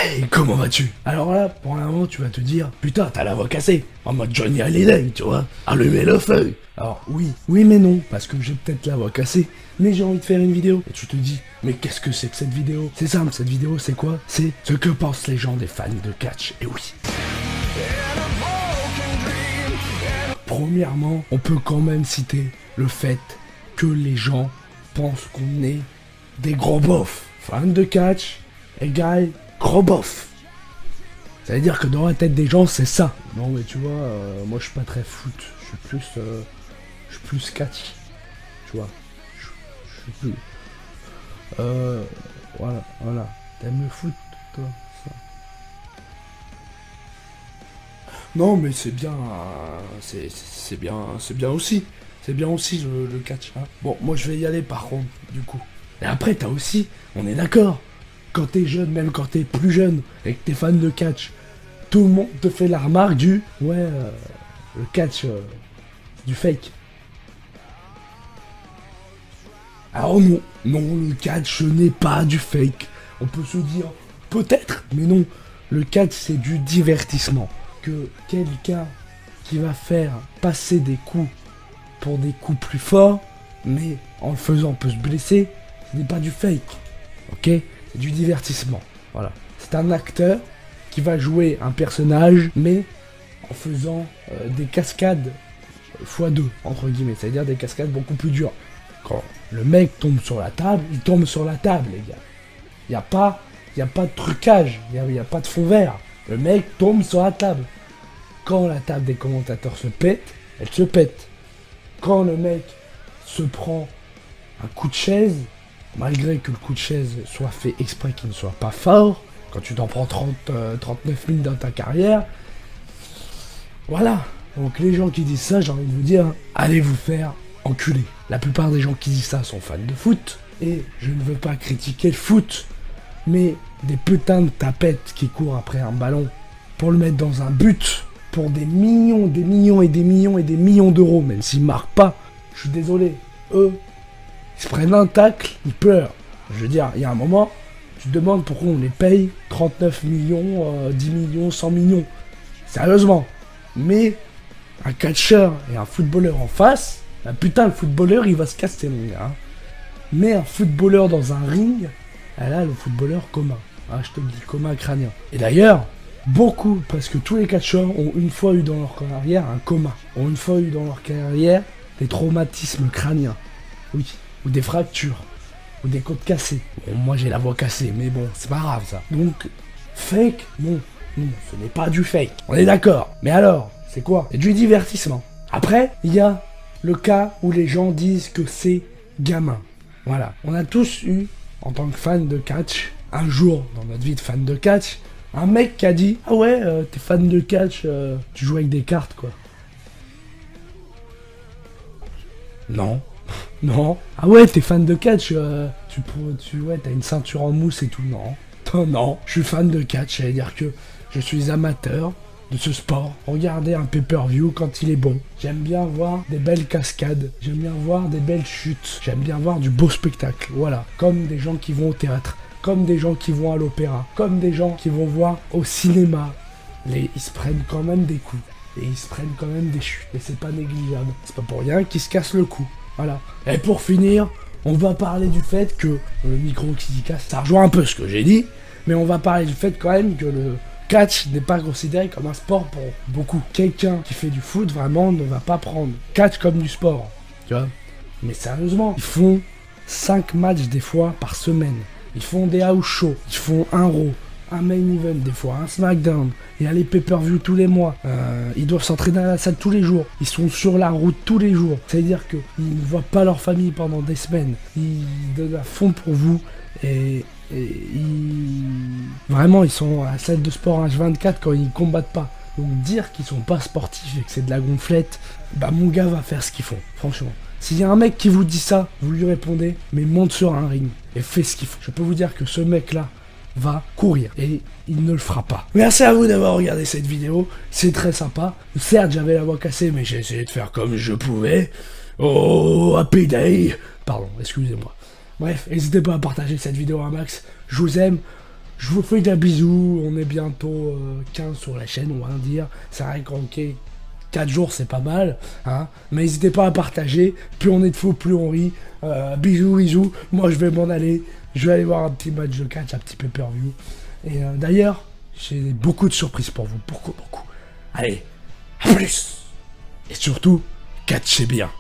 Hey, comment vas-tu? Alors là, pour un moment, tu vas te dire, putain, t'as la voix cassée. En mode Johnny Hallyday, tu vois. Allumez le feu. Alors oui mais non, parce que j'ai peut-être la voix cassée, mais j'ai envie de faire une vidéo. Et tu te dis, mais qu'est-ce que c'est que cette vidéo? C'est simple, cette vidéo, c'est quoi? C'est ce que pensent les gens des fans de catch. Et oui. Premièrement, on peut quand même citer le fait que les gens pensent qu'on est des gros bofs. Fan de catch égale gros bof. Ça veut dire que dans la tête des gens, c'est ça. Non mais tu vois, moi je suis pas très foot. Je suis plus catch. Tu vois. Je suis plus... voilà. T'aimes le foot, toi, ça? Non mais c'est bien, c'est bien aussi. C'est bien aussi le catch. Hein. Bon, moi je vais y aller par contre, du coup. Et après, t'as aussi, on est d'accord, quand t'es jeune, même quand t'es plus jeune, et que t'es fan de catch, tout le monde te fait la remarque du, ouais, le catch, du fake. Alors non, le catch n'est pas du fake. On peut se dire, peut-être, mais non. Le catch, c'est du divertissement. Que quelqu'un qui va faire passer des coups pour des coups plus forts, mais en le faisant peut se blesser, ce n'est pas du fake. Ok? C'est du divertissement. Voilà. C'est un acteur qui va jouer un personnage, mais en faisant des cascades x2, entre guillemets. C'est-à-dire des cascades beaucoup plus dures. Quand le mec tombe sur la table, il tombe sur la table, les gars. Il n'y a pas de trucage, il n'y a pas de fond vert. Le mec tombe sur la table. Quand la table des commentateurs se pète, elle se pète. Quand le mec se prend un coup de chaise, malgré que le coup de chaise soit fait exprès qu'il ne soit pas fort, quand tu t'en prends 39 000 dans ta carrière, voilà. Donc les gens qui disent ça, j'ai envie de vous dire, allez vous faire enculer. La plupart des gens qui disent ça sont fans de foot, et je ne veux pas critiquer le foot, mais des putains de tapettes qui courent après un ballon pour le mettre dans un but, pour des millions d'euros, même s'ils marquent pas, je suis désolé, eux, ils se prennent un tacle, ils pleurent. Je veux dire, il y a un moment, tu te demandes pourquoi on les paye 39 millions, 10 millions, 100 millions. Sérieusement. Mais un catcheur et un footballeur en face, bah putain, le footballeur, il va se casser, mon gars. Hein. Mais un footballeur dans un ring, là, le footballeur coma. Ah, je te le dis, coma crânien. Et d'ailleurs, beaucoup, presque tous les catcheurs ont une fois eu dans leur carrière un coma. Ont une fois eu dans leur carrière des traumatismes crâniens. Oui. Ou des fractures. Ou des côtes cassées. Bon, moi j'ai la voix cassée, mais bon, c'est pas grave ça. Donc, fake, non, ce n'est pas du fake. On est d'accord. Mais alors, c'est quoi? C'est du divertissement. Après, il y a le cas où les gens disent que c'est gamin. Voilà. On a tous eu, en tant que fan de catch, un jour dans notre vie de fan de catch, un mec qui a dit « Ah ouais, t'es fan de catch, tu joues avec des cartes, quoi. » Non. Non. Ah ouais, t'es fan de catch, t'as une ceinture en mousse et tout. Non. Non, je suis fan de catch, ça veut dire que je suis amateur de ce sport. Regardez un pay-per-view quand il est bon. J'aime bien voir des belles cascades, j'aime bien voir des belles chutes, j'aime bien voir du beau spectacle, voilà. Comme des gens qui vont au théâtre, comme des gens qui vont à l'opéra, comme des gens qui vont voir au cinéma. Ils se prennent quand même des coups, et ils se prennent quand même des chutes, et c'est pas négligeable. C'est pas pour rien qu'ils se cassent le cou. Voilà. Et pour finir, on va parler du fait que le micro qui se casse, ça rejoint un peu ce que j'ai dit, mais on va parler du fait quand même que le catch n'est pas considéré comme un sport pour beaucoup. Quelqu'un qui fait du foot vraiment ne va pas prendre catch comme du sport, tu vois. Mais sérieusement, ils font 5 matchs des fois par semaine. Ils font des house shows, ils font un Raw, un main event des fois, un SmackDown, il y a les pay-per-view tous les mois, ils doivent s'entraîner à la salle tous les jours, ils sont sur la route tous les jours, c'est-à-dire qu'ils ne voient pas leur famille pendant des semaines, ils donnent à fond pour vous, et vraiment ils sont à la salle de sport H24 quand ils combattent pas. Donc dire qu'ils sont pas sportifs et que c'est de la gonflette, bah mon gars va faire ce qu'ils font, franchement. S'il y a un mec qui vous dit ça, vous lui répondez, mais monte sur un ring et fais ce qu'il faut. Je peux vous dire que ce mec-là va courir et il ne le fera pas. Merci à vous d'avoir regardé cette vidéo, c'est très sympa. Certes, j'avais la voix cassée, mais j'ai essayé de faire comme je pouvais. Oh, happy day. Pardon, excusez-moi. Bref, n'hésitez pas à partager cette vidéo à max. Je vous aime. Je vous fais des bisous. On est bientôt 15 sur la chaîne, on va dire. C'est vrai qu'en 4 jours, c'est pas mal. Hein, mais n'hésitez pas à partager. Plus on est de fous, plus on rit. Bisous, bisous. Moi, je vais m'en aller. Je vais aller voir un petit match de catch, un petit pay-per-view. Et d'ailleurs, j'ai beaucoup de surprises pour vous. Beaucoup, beaucoup. Allez, à plus. Et surtout, catchez bien.